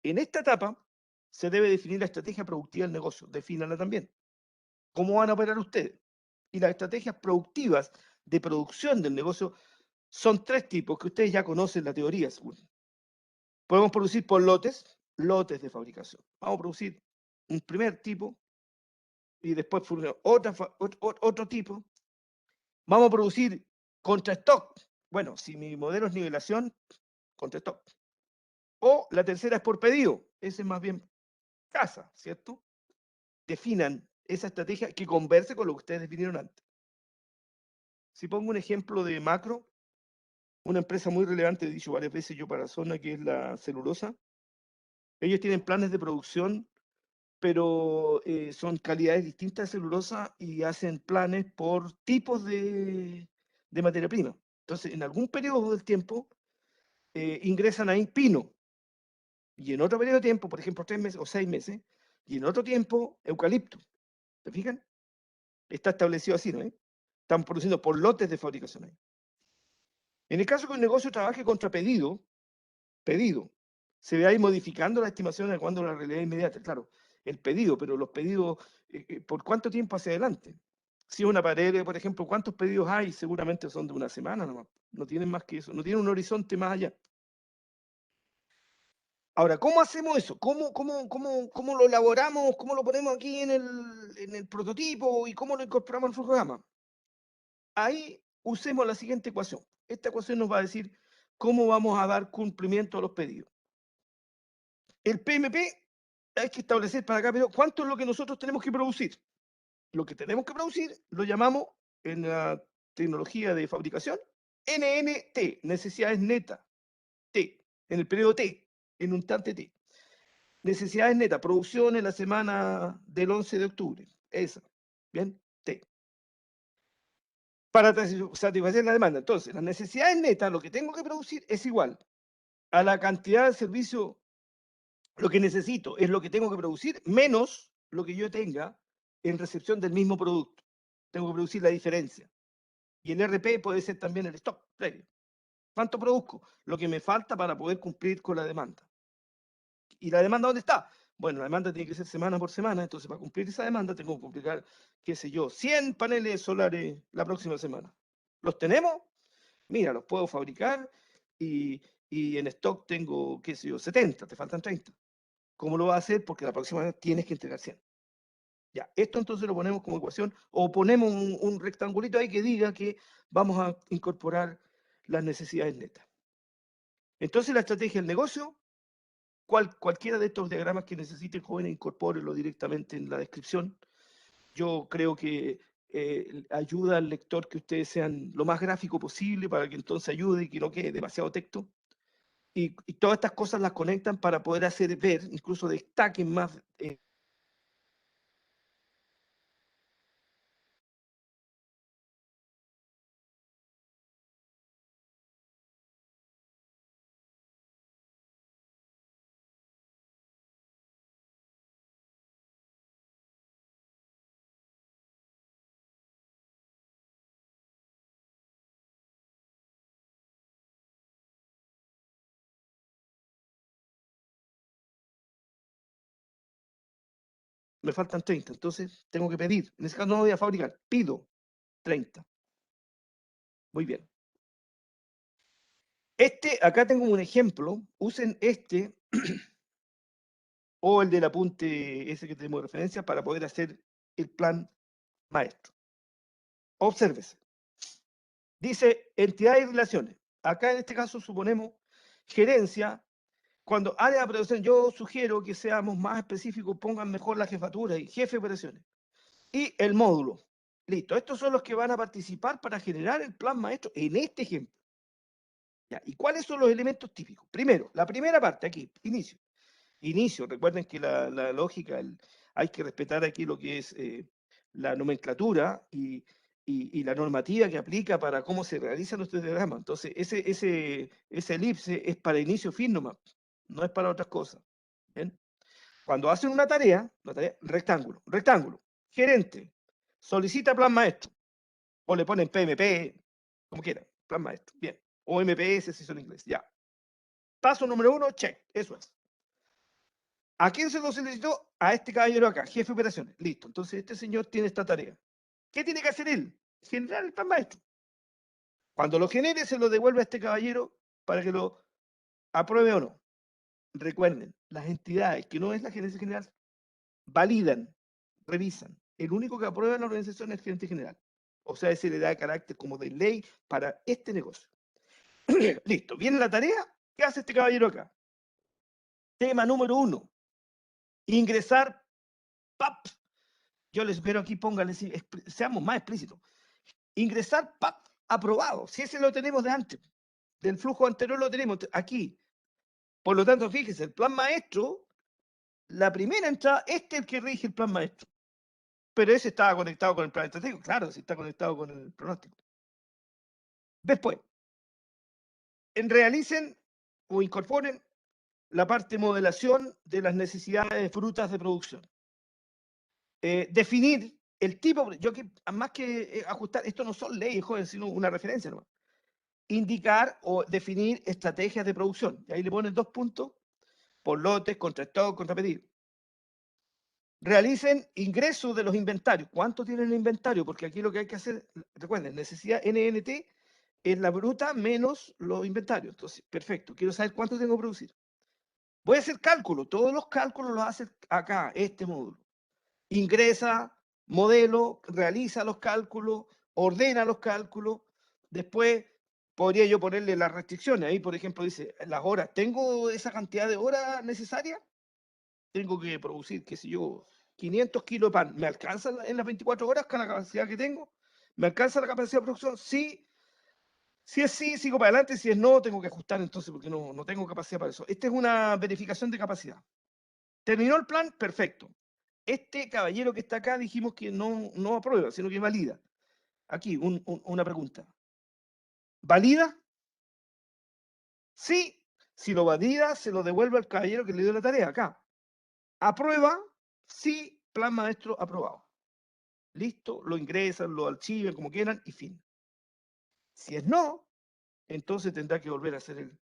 En esta etapa se debe definir la estrategia productiva del negocio. Defínala también. ¿Cómo van a operar ustedes? Y las estrategias productivas de producción del negocio son tres tipos que ustedes ya conocen la teoría, seguro. Podemos producir por lotes de fabricación. Vamos a producir un primer tipo y después otro tipo. Vamos a producir contra stock. Bueno, si mi modelo es nivelación, contra stock. O la tercera es por pedido. Ese es más bien casa, ¿cierto? Definan esa estrategia que converse con lo que ustedes definieron antes. Si pongo un ejemplo de macro, una empresa muy relevante, he dicho varias veces yo para la zona, que es la celulosa, ellos tienen planes de producción, pero son calidades distintas de celulosa y hacen planes por tipos de materia prima. Entonces, en algún periodo del tiempo, ingresan ahí pino, y en otro periodo de tiempo, por ejemplo, 3 meses o 6 meses, y en otro tiempo, eucalipto. ¿Se fijan? Está establecido así, ¿no? Están produciendo por lotes de fabricación ahí. En el caso que un negocio trabaje contra pedido, se ve ahí modificando la estimación de cuando la realidad inmediata. Claro, el pedido, pero los pedidos, ¿por cuánto tiempo hacia adelante? Si es una pared, por ejemplo, ¿cuántos pedidos hay? Seguramente son de una semana nomás. No tienen más que eso, no tienen un horizonte más allá. Ahora, ¿cómo hacemos eso? ¿Cómo lo elaboramos? ¿Cómo lo ponemos aquí en el prototipo? ¿Y cómo lo incorporamos al programa? Ahí usemos la siguiente ecuación. Esta ecuación nos va a decir cómo vamos a dar cumplimiento a los pedidos. El PMP hay que establecer para cada pedido cuánto es lo que nosotros tenemos que producir. Lo que tenemos que producir lo llamamos en la tecnología de fabricación NNT, necesidades netas, T, en el periodo T, en un instante T. Necesidades netas, producción en la semana del 11 de octubre. Esa. Bien, T. Para satisfacer la demanda. Entonces, las necesidades netas, lo que tengo que producir es igual a la cantidad de servicio, lo que necesito es lo que tengo que producir, menos lo que yo tenga en recepción del mismo producto. Tengo que producir la diferencia. Y el RP puede ser también el stock previo. ¿Cuánto produzco? Lo que me falta para poder cumplir con la demanda. ¿Y la demanda dónde está? Bueno, la demanda tiene que ser semana por semana, entonces para cumplir esa demanda tengo que completar, qué sé yo, 100 paneles solares la próxima semana. ¿Los tenemos? Mira, los puedo fabricar y en stock tengo, qué sé yo, 70, te faltan 30. ¿Cómo lo vas a hacer? Porque la próxima vez tienes que entregar 100. Ya, esto entonces lo ponemos como ecuación o ponemos un rectangulito ahí que diga que vamos a incorporar las necesidades netas. Entonces la estrategia del negocio, cualquiera de estos diagramas que necesiten, jóvenes, incorpórenlo directamente en la descripción. Yo creo que ayuda al lector que ustedes sean lo más gráfico posible para que entonces ayude y que no quede demasiado texto. y todas estas cosas las conectan para poder hacer ver, incluso destaquen más. Me faltan 30, entonces tengo que pedir. En ese caso no voy a fabricar, pido 30. Muy bien. Acá tengo un ejemplo, usen este o el del apunte ese que tenemos de referencia para poder hacer el plan maestro. Obsérvese. Dice entidades y relaciones. Acá en este caso suponemos gerencia. Cuando área de operaciones, yo sugiero que seamos más específicos, pongan mejor la jefatura y jefe de operaciones. Y el módulo. Listo. Estos son los que van a participar para generar el plan maestro en este ejemplo. ¿Ya? ¿Y cuáles son los elementos típicos? Primero, la primera parte aquí, inicio. Inicio, recuerden que la lógica, hay que respetar aquí lo que es la nomenclatura y la normativa que aplica para cómo se realiza nuestro diagrama. Entonces, ese elipse es para inicio fin nomás, no es para otras cosas. ¿Bien? Cuando hacen una tarea, rectángulo, rectángulo, gerente, solicita plan maestro, o le ponen PMP, como quieran, plan maestro, bien, o MPS si son inglés, ya. Paso número 1, check, eso es. ¿A quién se lo solicitó? A este caballero acá, jefe de operaciones. Listo. Entonces, este señor tiene esta tarea. ¿Qué tiene que hacer él? Generar el plan maestro. Cuando lo genere, se lo devuelve a este caballero para que lo apruebe o no. Recuerden, las entidades, que no es la gerencia general, validan, revisan. El único que aprueba en la organización es el gerente general. O sea, ese le da carácter como de ley para este negocio. Listo. Viene la tarea. ¿Qué hace este caballero acá? Tema número 1. Ingresar PAP. Yo les espero aquí, pónganle, seamos más explícitos. Ingresar PAP aprobado. Si ese lo tenemos de antes, del flujo anterior lo tenemos aquí. Por lo tanto, fíjense, el plan maestro, la primera entrada, este es el que rige el plan maestro. Pero ese estaba conectado con el plan estratégico. Claro, si está conectado con el pronóstico. Después, realicen o incorporen la parte de modelación de las necesidades de frutas de producción. Definir el tipo, yo que más que ajustar, esto no son leyes, joven, sino una referencia nomás. Indicar o definir estrategias de producción. Y ahí le ponen 2 puntos por lotes, contra stock, contra pedir. Realicen ingresos de los inventarios. ¿Cuánto tiene el inventario? Porque aquí lo que hay que hacer, recuerden, necesidad NNT es la bruta menos los inventarios. Entonces, perfecto, quiero saber cuánto tengo que producir. Voy a hacer cálculo, todos los cálculos los hace acá, este módulo. Ingresa, modelo, realiza los cálculos, ordena los cálculos, después podría yo ponerle las restricciones. Ahí, por ejemplo, dice, las horas, ¿tengo esa cantidad de horas necesarias? Tengo que producir, qué sé yo, 500 kilos de pan. ¿Me alcanza en las 24 horas con la capacidad que tengo? ¿Me alcanza la capacidad de producción? Sí. Si es sí, sigo para adelante. Si es no, tengo que ajustar entonces porque no tengo capacidad para eso. Esta es una verificación de capacidad. ¿Terminó el plan? Perfecto. Este caballero que está acá dijimos que no aprueba, sino que valida. Aquí, una pregunta. ¿Valida? Sí. Si lo valida, se lo devuelve al caballero que le dio la tarea acá. ¿Aprueba? Sí, plan maestro aprobado. Listo, lo ingresan, lo archivan, como quieran, y fin. Si es no, entonces tendrá que volver a hacer el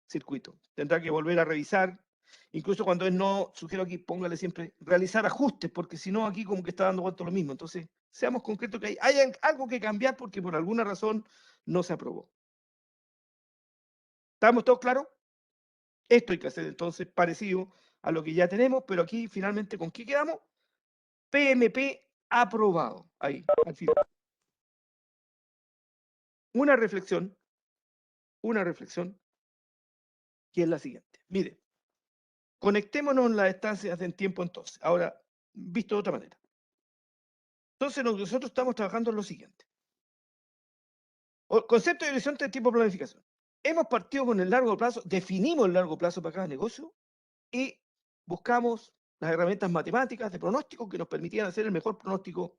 circuito. Tendrá que volver a revisar. Incluso cuando es no, sugiero aquí, póngale siempre realizar ajustes, porque si no, aquí como que está dando vuelta lo mismo. Entonces, seamos concretos que hay algo que cambiar porque por alguna razón no se aprobó. ¿Estamos todos claros? Esto hay que hacer entonces parecido a lo que ya tenemos, pero aquí finalmente, ¿con qué quedamos? PMP aprobado. Ahí, al final. Una reflexión, que es la siguiente. Mire, conectémonos en las estancias en tiempo entonces. Ahora, visto de otra manera. Entonces, nosotros estamos trabajando en lo siguiente. Concepto de horizonte de tipo de planificación. Hemos partido con el largo plazo, definimos el largo plazo para cada negocio y buscamos las herramientas matemáticas de pronóstico que nos permitían hacer el mejor pronóstico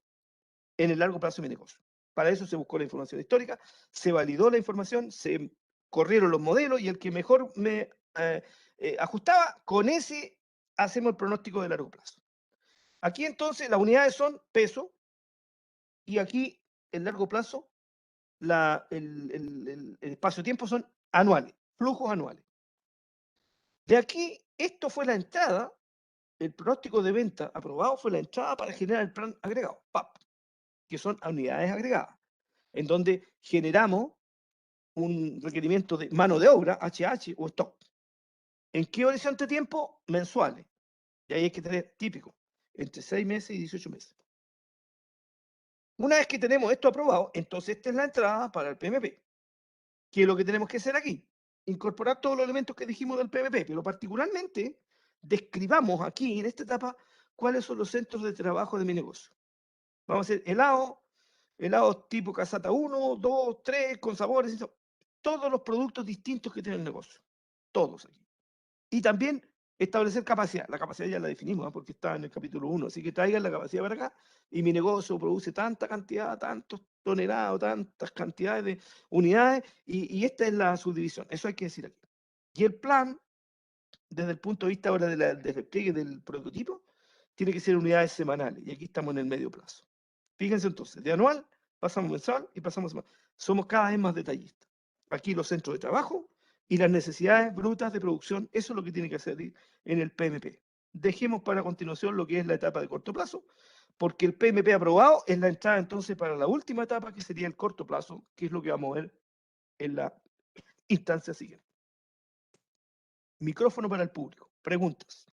en el largo plazo de mi negocio. Para eso se buscó la información histórica, se validó la información, se corrieron los modelos y el que mejor me ajustaba, con ese hacemos el pronóstico de largo plazo. Aquí entonces las unidades son peso y aquí el largo plazo, el espacio-tiempo son anuales, flujos anuales. De aquí, esto fue la entrada, el pronóstico de venta aprobado fue la entrada para generar el plan agregado, PAP, que son unidades agregadas, en donde generamos un requerimiento de mano de obra, HH o stock. ¿En qué horizonte de tiempo? Mensuales. Y ahí hay que tener típico, entre 6 meses y 18 meses. Una vez que tenemos esto aprobado, entonces esta es la entrada para el PMP. ¿Qué es lo que tenemos que hacer aquí? Incorporar todos los elementos que dijimos del PMP, pero particularmente describamos aquí, en esta etapa, cuáles son los centros de trabajo de mi negocio. Vamos a hacer helados tipo casata 1, 2, 3, con sabores, todos los productos distintos que tiene el negocio. Todos aquí. Y también establecer capacidad. La capacidad ya la definimos, ¿eh? Porque está en el capítulo 1. Así que traigan la capacidad para acá y mi negocio produce tanta cantidad, tantos toneladas, tantas cantidades de unidades y esta es la subdivisión. Eso hay que decir aquí. Y el plan, desde el punto de vista ahora del despliegue del prototipo, tiene que ser unidades semanales. Y aquí estamos en el medio plazo. Fíjense entonces, de anual pasamos mensual y pasamos semanal. Somos cada vez más detallistas. Aquí los centros de trabajo y las necesidades brutas de producción, eso es lo que tiene que hacer en el PMP. Dejemos para continuación lo que es la etapa de corto plazo, porque el PMP aprobado es la entrada entonces para la última etapa, que sería el corto plazo, que es lo que vamos a ver en la instancia siguiente. Micrófono para el público. Preguntas.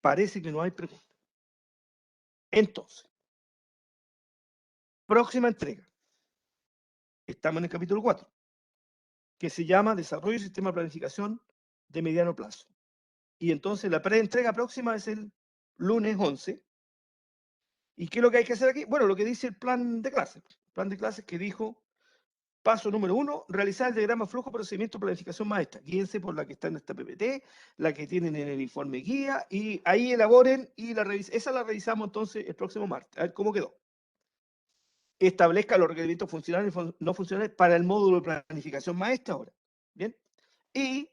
Parece que no hay preguntas. Entonces, próxima entrega. Estamos en el capítulo 4, que se llama Desarrollo y Sistema de Planificación de Mediano Plazo. Y entonces la preentrega próxima es el lunes 11. ¿Y qué es lo que hay que hacer aquí? Bueno, lo que dice el plan de clases. El plan de clases que dijo, paso número 1, realizar el diagrama flujo, procedimiento, planificación maestra. Guíense por la que está en esta PPT, la que tienen en el informe guía, y ahí elaboren y esa la revisamos entonces el próximo martes. A ver cómo quedó. Establezca los requerimientos funcionales y no funcionales para el módulo de planificación maestra ahora. ¿Bien? Y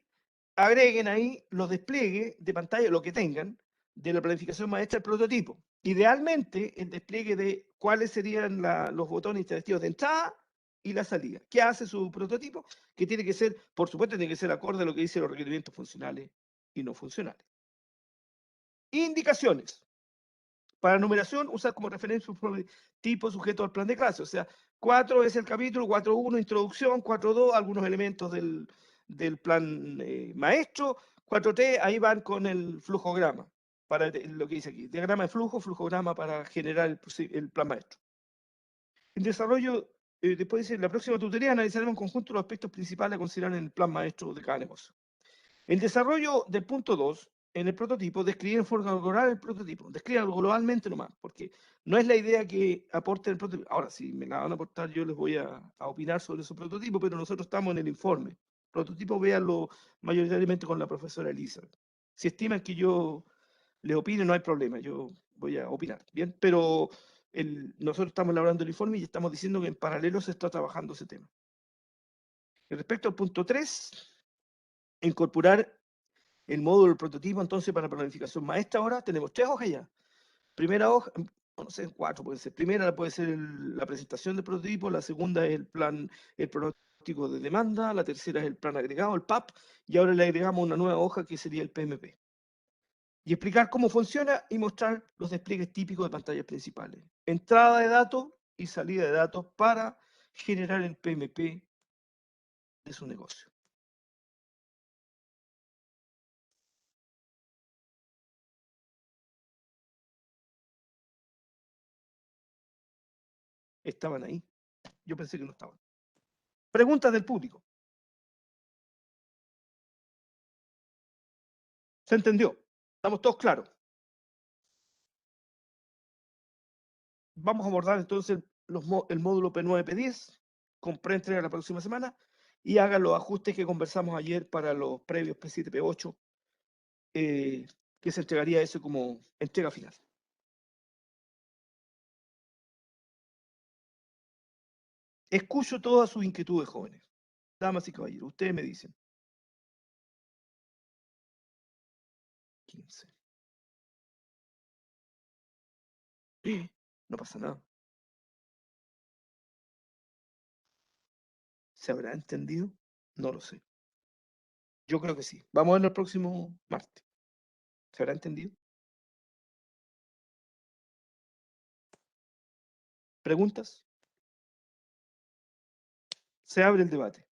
agreguen ahí los despliegues de pantalla, lo que tengan, de la planificación maestra del prototipo. Idealmente, el despliegue de cuáles serían los botones interactivos de entrada y la salida. ¿Qué hace su prototipo? Que tiene que ser, por supuesto, tiene que ser acorde a lo que dicen los requerimientos funcionales y no funcionales. Indicaciones. Para numeración, usar como referencia un tipo sujeto al plan de clase. O sea, 4 es el capítulo, 4.1, introducción, 4.2, algunos elementos del plan maestro, 4.3, ahí van con el flujograma, para lo que dice aquí. Diagrama de flujo, flujograma para generar el plan maestro. En desarrollo, después dice, en la próxima tutoría analizaremos en conjunto los aspectos principales a considerar en el plan maestro de cada negocio. El desarrollo del punto 2, en el prototipo, describir en forma global el prototipo. Describan globalmente nomás, porque no es la idea que aporte el prototipo. Ahora, si me la van a aportar, yo les voy a opinar sobre su prototipo, pero nosotros estamos en el informe. Prototipo, véanlo mayoritariamente con la profesora Elisa. Si estiman que yo les opine, no hay problema, yo voy a opinar, ¿bien? Pero nosotros estamos elaborando el informe y estamos diciendo que en paralelo se está trabajando ese tema. Respecto al punto 3, incorporar el módulo del prototipo, entonces, para planificación maestra ahora tenemos 3 hojas ya. Primera hoja, no sé, 4 puede ser. Primera puede ser la presentación del prototipo, la segunda es el plan, el pronóstico de demanda, la tercera es el plan agregado, el PAP, y ahora le agregamos una nueva hoja que sería el PMP. Y explicar cómo funciona y mostrar los despliegues típicos de pantallas principales. Entrada de datos y salida de datos para generar el PMP de su negocio. Estaban ahí. Yo pensé que no estaban. Preguntas del público. ¿Se entendió? ¿Estamos todos claros? Vamos a abordar entonces el módulo P9, P10 con preentrega la próxima semana y haga los ajustes que conversamos ayer para los previos P7, P8, que se entregaría eso como entrega final. Escucho todas sus inquietudes, jóvenes. Damas y caballeros, ustedes me dicen. 15. No pasa nada. ¿Se habrá entendido? No lo sé. Yo creo que sí. Vamos a verlo el próximo martes. ¿Se habrá entendido? ¿Preguntas? Se abre el debate.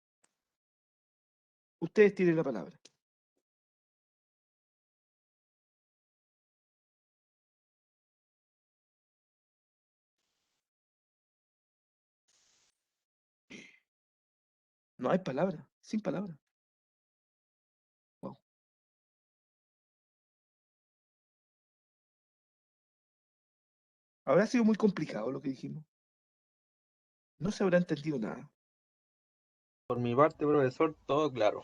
Ustedes tienen la palabra. No hay palabra, sin palabra. Wow. Habrá sido muy complicado lo que dijimos. No se habrá entendido nada. Por mi parte, profesor, todo claro.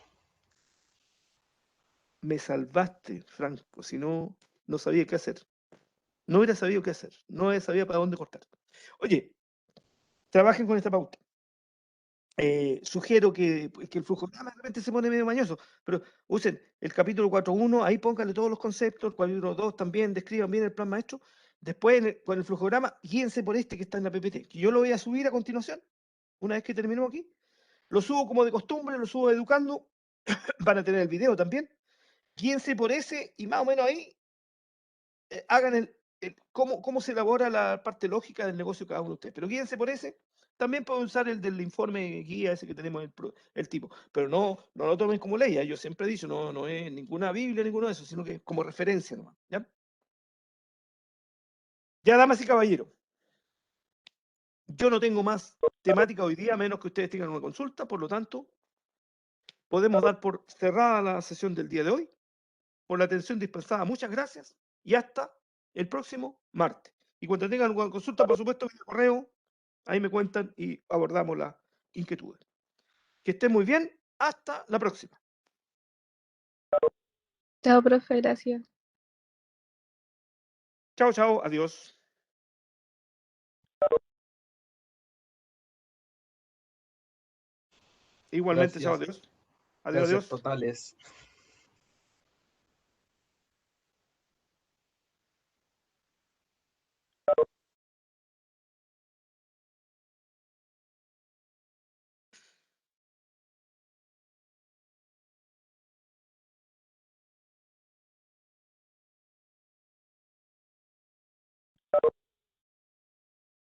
Me salvaste, Franco. Si no, no sabía qué hacer. No hubiera sabido qué hacer. No hubiera sabido para dónde cortar. Oye, trabajen con esta pauta. Sugiero que el flujograma de repente se pone medio mañoso, pero usen el capítulo 4.1, ahí pónganle todos los conceptos, el capítulo 2 también, describan bien el plan maestro. Después, con el flujograma, guíense por este que está en la PPT, que yo lo voy a subir a continuación, una vez que terminemos aquí. Lo subo como de costumbre, lo subo educando, van a tener el video también. Guíense por ese y más o menos ahí hagan cómo se elabora la parte lógica del negocio cada uno de ustedes. Pero guíense por ese. También pueden usar el del informe guía ese que tenemos el tipo. Pero no lo tomen como ley. Yo siempre he dicho, no es ninguna Biblia, ninguno de esos, sino que como referencia nomás. ¿Ya? Ya, damas y caballeros. Yo no tengo más temática hoy día, a menos que ustedes tengan una consulta. Por lo tanto, podemos dar por cerrada la sesión del día de hoy. Por la atención dispensada, muchas gracias y hasta el próximo martes. Y cuando tengan alguna consulta, por supuesto, vía correo, ahí me cuentan y abordamos las inquietudes. Que estén muy bien, hasta la próxima. Chao, profe, gracias. Chao, chao, adiós. Igualmente, chao, Gracias. adiós. Adiós, Gracias adiós. totales.